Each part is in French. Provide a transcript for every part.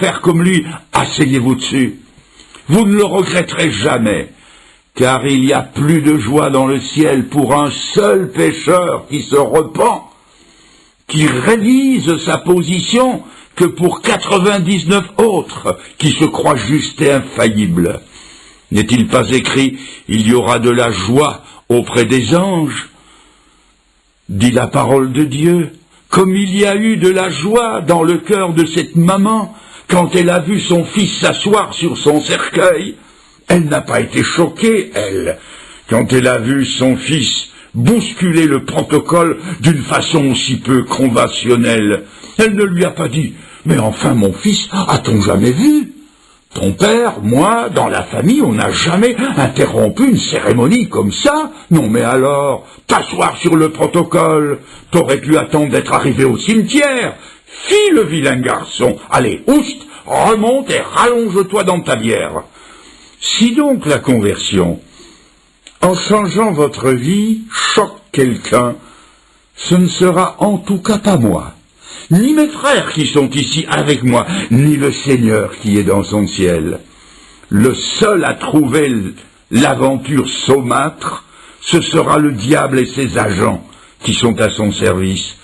faire comme lui, asseyez-vous dessus. Vous ne le regretterez jamais, car il y a plus de joie dans le ciel pour un seul pécheur qui se repent, qui révise sa position, que pour 99 autres qui se croient justes et infaillibles. N'est-il pas écrit, il y aura de la joie auprès des anges? Dit la parole de Dieu, comme il y a eu de la joie dans le cœur de cette maman quand elle a vu son fils s'asseoir sur son cercueil. Elle n'a pas été choquée, elle, quand elle a vu son fils bousculer le protocole d'une façon aussi peu conventionnelle. Elle ne lui a pas dit « Mais enfin, mon fils, a-t-on jamais vu ? Ton père, moi, dans la famille, on n'a jamais interrompu une cérémonie comme ça. Non, mais alors, t'asseoir sur le protocole, t'aurais pu attendre d'être arrivé au cimetière. Fis le vilain garçon, allez, oust, remonte et rallonge-toi dans ta bière. » Si donc la conversion, en changeant votre vie, choque quelqu'un, ce ne sera en tout cas pas moi, ni mes frères qui sont ici avec moi, ni le Seigneur qui est dans son ciel. Le seul à trouver l'aventure saumâtre, ce sera le diable et ses agents qui sont à son service.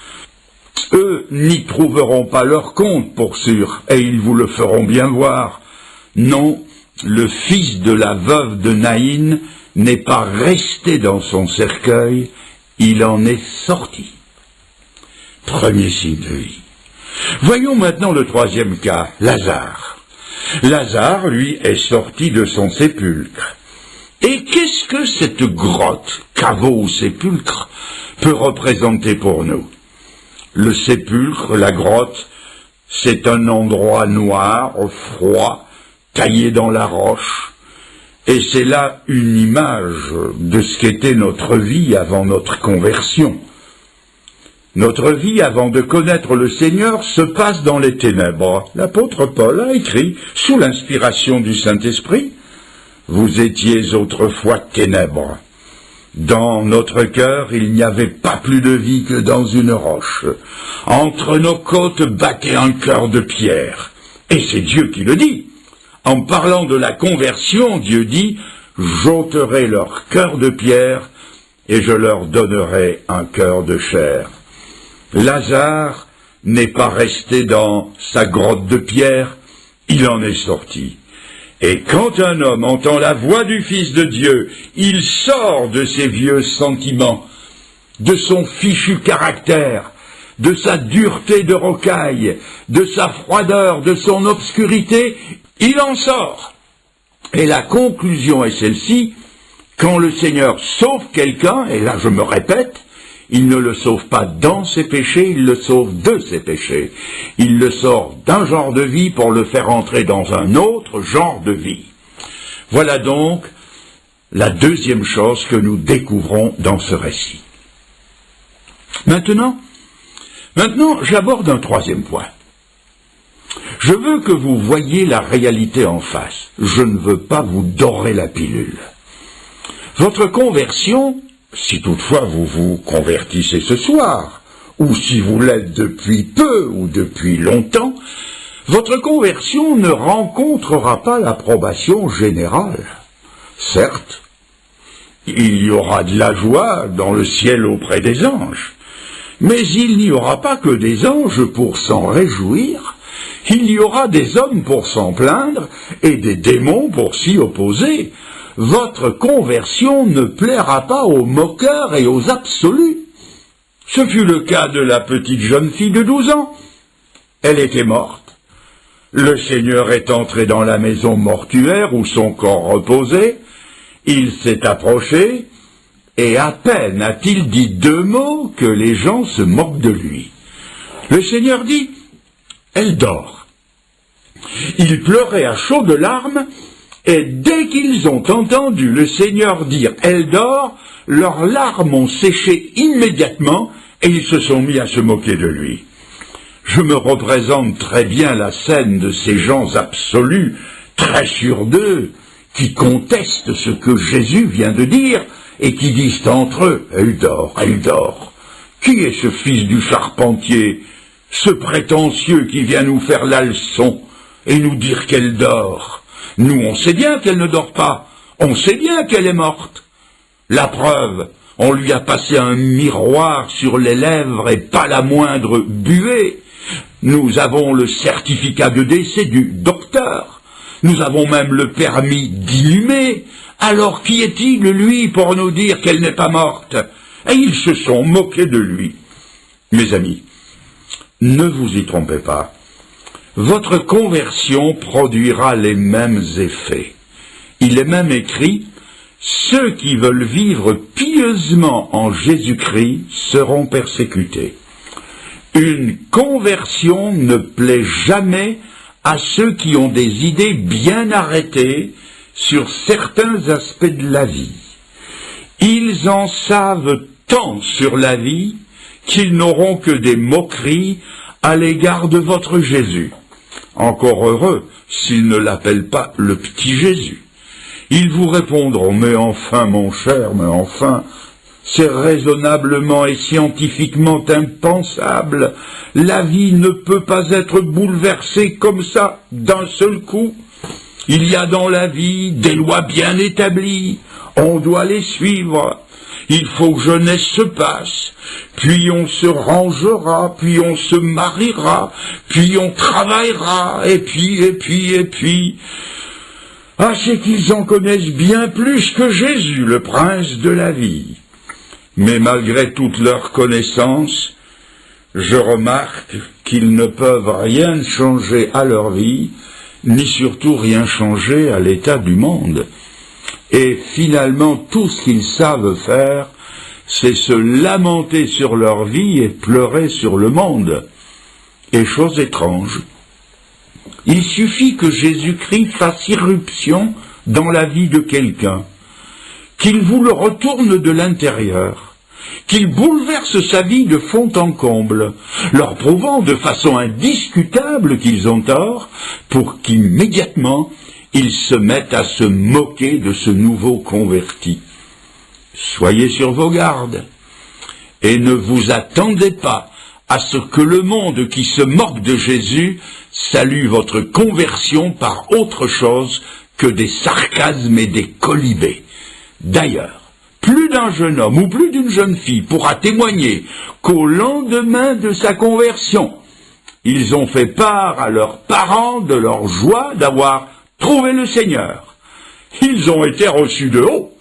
Eux n'y trouveront pas leur compte, pour sûr, et ils vous le feront bien voir. Non, le fils de la veuve de Naïn n'est pas resté dans son cercueil, il en est sorti. Premier signe de vie. Voyons maintenant le troisième cas, Lazare. Lazare, lui, est sorti de son sépulcre. Et qu'est-ce que cette grotte, caveau ou sépulcre, peut représenter pour nous? Le sépulcre, la grotte, c'est un endroit noir, froid, taillé dans la roche, et c'est là une image de ce qu'était notre vie avant notre conversion. Notre vie avant de connaître le Seigneur se passe dans les ténèbres. L'apôtre Paul a écrit, sous l'inspiration du Saint-Esprit, « Vous étiez autrefois ténèbres. Dans notre cœur, il n'y avait pas plus de vie que dans une roche. Entre nos côtes battait un cœur de pierre. » Et c'est Dieu qui le dit. En parlant de la conversion, Dieu dit « J'ôterai leur cœur de pierre et je leur donnerai un cœur de chair. » Lazare n'est pas resté dans sa grotte de pierre, il en est sorti. Et quand un homme entend la voix du Fils de Dieu, il sort de ses vieux sentiments, de son fichu caractère, de sa dureté de rocaille, de sa froideur, de son obscurité, il en sort. Et la conclusion est celle-ci, quand le Seigneur sauve quelqu'un, et là je me répète, il ne le sauve pas dans ses péchés, il le sauve de ses péchés. Il le sort d'un genre de vie pour le faire entrer dans un autre genre de vie. Voilà donc la deuxième chose que nous découvrons dans ce récit. Maintenant, j'aborde un troisième point. Je veux que vous voyiez la réalité en face. Je ne veux pas vous dorer la pilule. Votre conversion, si toutefois vous vous convertissez ce soir, ou si vous l'êtes depuis peu ou depuis longtemps, votre conversion ne rencontrera pas l'approbation générale. Certes, il y aura de la joie dans le ciel auprès des anges, mais il n'y aura pas que des anges pour s'en réjouir, il y aura des hommes pour s'en plaindre et des démons pour s'y opposer. Votre conversion ne plaira pas aux moqueurs et aux absolus. Ce fut le cas de la petite jeune fille de 12 ans. Elle était morte. Le Seigneur est entré dans la maison mortuaire où son corps reposait. Il s'est approché et à peine a-t-il dit 2 mots que les gens se moquent de lui. Le Seigneur dit « Elle dort ». Ils pleuraient à chaudes larmes. Et dès qu'ils ont entendu le Seigneur dire « Elle dort », leurs larmes ont séché immédiatement et ils se sont mis à se moquer de lui. Je me représente très bien la scène de ces gens absolus, très sûrs d'eux, qui contestent ce que Jésus vient de dire et qui disent entre eux « Elle dort, elle dort ». Qui est ce fils du charpentier, ce prétentieux qui vient nous faire la leçon? et nous dire qu'elle dort. Nous, on sait bien qu'elle ne dort pas. On sait bien qu'elle est morte. La preuve, on lui a passé un miroir sur les lèvres et pas la moindre buée. Nous avons le certificat de décès du docteur. Nous avons même le permis d'inhumer. Alors qui est-il, lui, pour nous dire qu'elle n'est pas morte? Et ils se sont moqués de lui. Mes amis, ne vous y trompez pas. Votre conversion produira les mêmes effets. Il est même écrit: ceux qui veulent vivre pieusement en Jésus-Christ seront persécutés. Une conversion ne plaît jamais à ceux qui ont des idées bien arrêtées sur certains aspects de la vie. Ils en savent tant sur la vie qu'ils n'auront que des moqueries à l'égard de votre Jésus. Encore heureux s'ils ne l'appellent pas le petit Jésus. Ils vous répondront: mais enfin, mon cher, mais enfin, c'est raisonnablement et scientifiquement impensable. La vie ne peut pas être bouleversée comme ça, d'un seul coup. Il y a dans la vie des lois bien établies. On doit les suivre. Il faut que jeunesse se passe, puis on se rangera, puis on se mariera, puis on travaillera, et puis. Ah, c'est qu'ils en connaissent bien plus que Jésus, le prince de la vie. Mais malgré toute leur connaissance, je remarque qu'ils ne peuvent rien changer à leur vie, ni surtout rien changer à l'état du monde. Et finalement, tout ce qu'ils savent faire, c'est se lamenter sur leur vie et pleurer sur le monde. Et chose étrange, il suffit que Jésus-Christ fasse irruption dans la vie de quelqu'un, qu'il vous le retourne de l'intérieur, qu'il bouleverse sa vie de fond en comble, leur prouvant de façon indiscutable qu'ils ont tort, pour qu'immédiatement ils se mettent à se moquer de ce nouveau converti. Soyez sur vos gardes, et ne vous attendez pas à ce que le monde qui se moque de Jésus salue votre conversion par autre chose que des sarcasmes et des colibés. D'ailleurs, plus d'un jeune homme ou plus d'une jeune fille pourra témoigner qu'au lendemain de sa conversion, ils ont fait part à leurs parents de leur joie d'avoir trouvé le Seigneur. Ils ont été reçus de haut,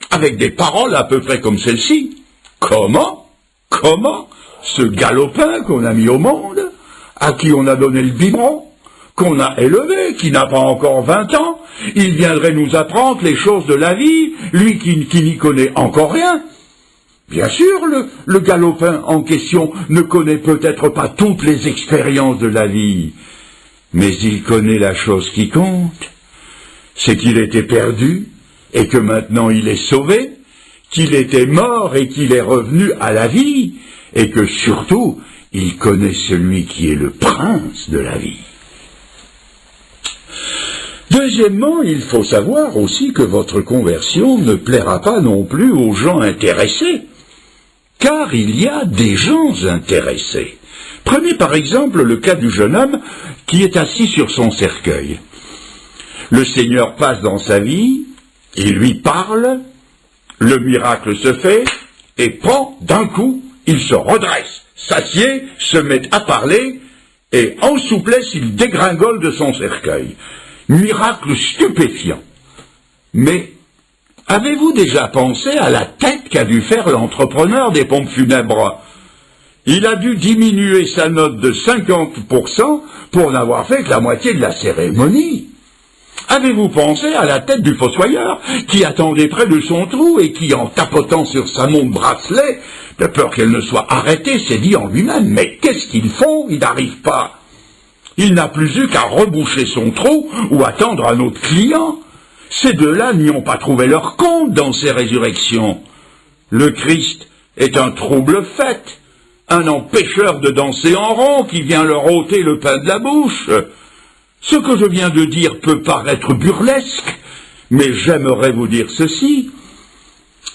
avec des paroles à peu près comme celle-ci. Comment ce galopin qu'on a mis au monde, à qui on a donné le biberon, qu'on a élevé, qui n'a pas encore 20 ans, il viendrait nous apprendre les choses de la vie, lui qui n'y connaît encore rien. Bien sûr, le galopin en question ne connaît peut-être pas toutes les expériences de la vie, mais il connaît la chose qui compte, c'est qu'il était perdu, et que maintenant il est sauvé, qu'il était mort et qu'il est revenu à la vie, et que surtout, il connaît celui qui est le prince de la vie. Deuxièmement, il faut savoir aussi que votre conversion ne plaira pas non plus aux gens intéressés, car il y a des gens intéressés. Prenez par exemple le cas du jeune homme qui est assis sur son cercueil. Le Seigneur passe dans sa vie, il lui parle, le miracle se fait, et d'un coup, il se redresse, s'assied, se met à parler, et en souplesse, il dégringole de son cercueil. Miracle stupéfiant. Mais avez-vous déjà pensé à la tête qu'a dû faire l'entrepreneur des pompes funèbres? Il a dû diminuer sa note de 50% pour n'avoir fait que la moitié de la cérémonie. Avez-vous pensé à la tête du fossoyeur qui attendait près de son trou et qui, en tapotant sur sa montre bracelet, de peur qu'elle ne soit arrêtée, s'est dit en lui-même: mais qu'est-ce qu'ils font? Ils n'arrivent pas. Il n'a plus eu qu'à reboucher son trou ou attendre un autre client. Ces deux-là n'y ont pas trouvé leur compte dans ces résurrections. Le Christ est un trouble fait, un empêcheur de danser en rond qui vient leur ôter le pain de la bouche. Ce que je viens de dire peut paraître burlesque, mais j'aimerais vous dire ceci.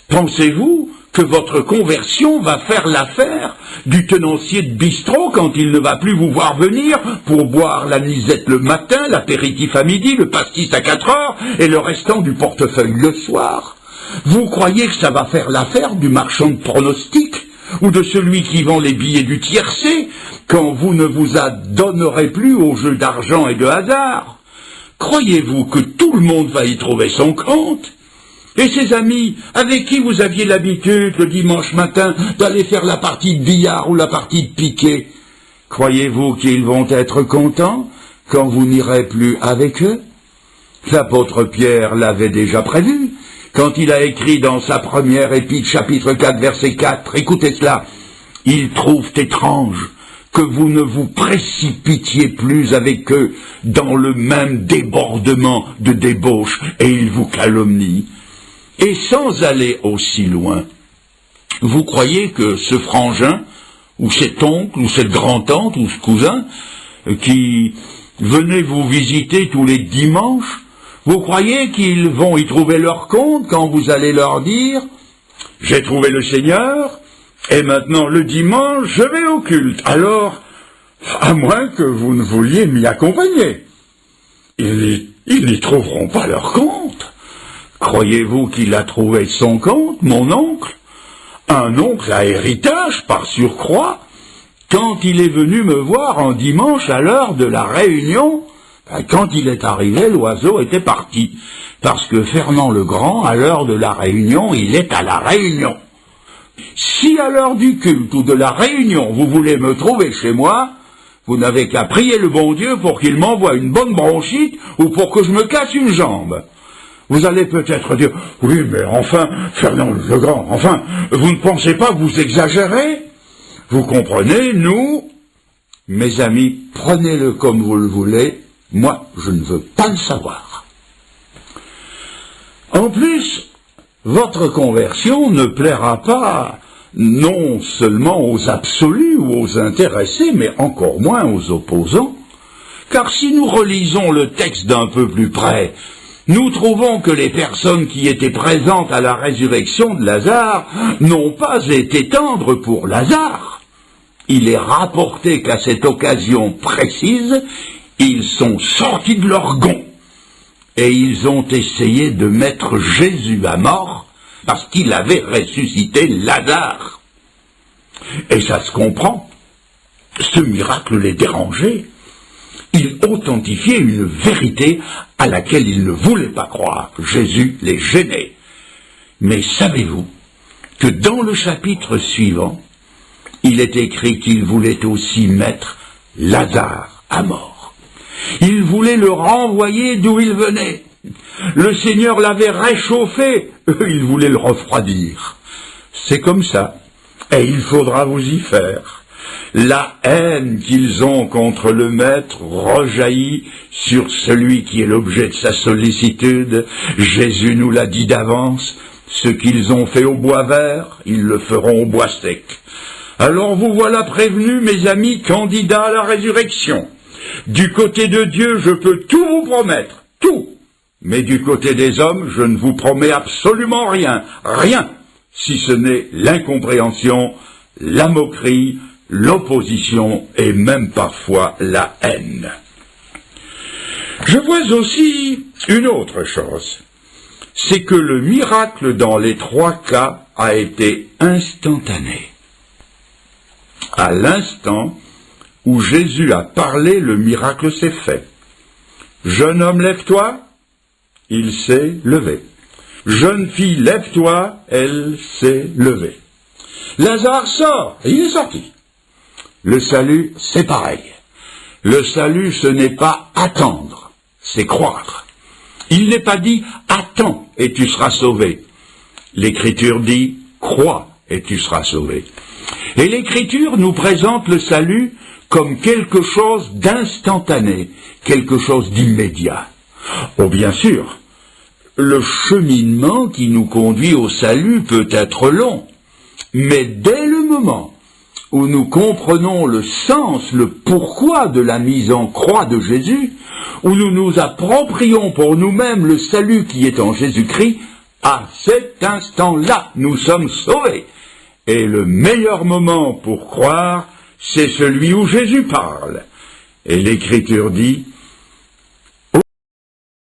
Pensez-vous que votre conversion va faire l'affaire du tenancier de bistrot quand il ne va plus vous voir venir pour boire la nisette le matin, l'apéritif à midi, le pastis à 4 heures et le restant du portefeuille le soir? Vous croyez que ça va faire l'affaire du marchand de pronostics ou de celui qui vend les billets du tiercé quand vous ne vous adonnerez plus aux jeux d'argent et de hasard? Croyez-vous que tout le monde va y trouver son compte? Et ses amis, avec qui vous aviez l'habitude le dimanche matin d'aller faire la partie de billard ou la partie de piquet, croyez-vous qu'ils vont être contents quand vous n'irez plus avec eux? L'apôtre Pierre l'avait déjà prévu, quand il a écrit dans sa première épître, chapitre 4, verset 4, écoutez cela, « Ils trouvent étrange que vous ne vous précipitiez plus avec eux dans le même débordement de débauche, et ils vous calomnient. » Et sans aller aussi loin, vous croyez que ce frangin, ou cet oncle, ou cette grand-tante, ou ce cousin, qui venait vous visiter tous les dimanches, vous croyez qu'ils vont y trouver leur compte quand vous allez leur dire « J'ai trouvé le Seigneur, et maintenant le dimanche, je vais au culte. Alors, à moins que vous ne vouliez m'y accompagner. » Ils n'y trouveront pas leur compte. Croyez-vous qu'il a trouvé son compte, mon oncle? Un oncle à héritage, par surcroît, quand il est venu me voir un dimanche à l'heure de la réunion, quand il est arrivé, l'oiseau était parti, parce que Fernand le Grand, à l'heure de la réunion, il est à la réunion. Si à l'heure du culte ou de la réunion, vous voulez me trouver chez moi, vous n'avez qu'à prier le bon Dieu pour qu'il m'envoie une bonne bronchite ou pour que je me casse une jambe. Vous allez peut-être dire, oui, mais enfin, Fernand le Grand, enfin, vous ne pensez pas que vous exagérez? Vous comprenez, nous, mes amis, prenez-le comme vous le voulez, moi, je ne veux pas le savoir. En plus, votre conversion ne plaira pas non seulement aux absolus ou aux intéressés, mais encore moins aux opposants. Car si nous relisons le texte d'un peu plus près, nous trouvons que les personnes qui étaient présentes à la résurrection de Lazare n'ont pas été tendres pour Lazare. Il est rapporté qu'à cette occasion précise, ils sont sortis de leur gonds et ils ont essayé de mettre Jésus à mort parce qu'il avait ressuscité Lazare. Et ça se comprend. Ce miracle les dérangeait. Il authentifiait une vérité à laquelle ils ne voulaient pas croire. Jésus les gênait. Mais savez-vous que dans le chapitre suivant, il est écrit qu'il voulait aussi mettre Lazare à mort. Il voulait le renvoyer d'où il venait. Le Seigneur l'avait réchauffé, eux, ils voulaient le refroidir. C'est comme ça, et il faudra vous y faire. La haine qu'ils ont contre le Maître rejaillit sur celui qui est l'objet de sa sollicitude. Jésus nous l'a dit d'avance, ce qu'ils ont fait au bois vert, ils le feront au bois sec. Alors vous voilà prévenus, mes amis, candidats à la résurrection. Du côté de Dieu, je peux tout vous promettre, tout. Mais du côté des hommes, je ne vous promets absolument rien, rien, si ce n'est l'incompréhension, la moquerie, l'opposition et même parfois la haine. Je vois aussi une autre chose, c'est que le miracle dans les trois cas a été instantané. À l'instant où Jésus a parlé, le miracle s'est fait. Jeune homme, lève-toi, il s'est levé. Jeune fille, lève-toi, elle s'est levée. Lazare sort, et il est sorti. Le salut, c'est pareil. Le salut, ce n'est pas attendre, c'est croire. Il n'est pas dit « attends et tu seras sauvé ». L'Écriture dit « crois et tu seras sauvé ». Et l'Écriture nous présente le salut comme quelque chose d'instantané, quelque chose d'immédiat. Oh, bien sûr, le cheminement qui nous conduit au salut peut être long, mais dès le moment où nous comprenons le sens, le pourquoi de la mise en croix de Jésus, où nous nous approprions pour nous-mêmes le salut qui est en Jésus-Christ, À cet instant-là, nous sommes sauvés. Et le meilleur moment pour croire, c'est celui où Jésus parle. Et l'Écriture dit,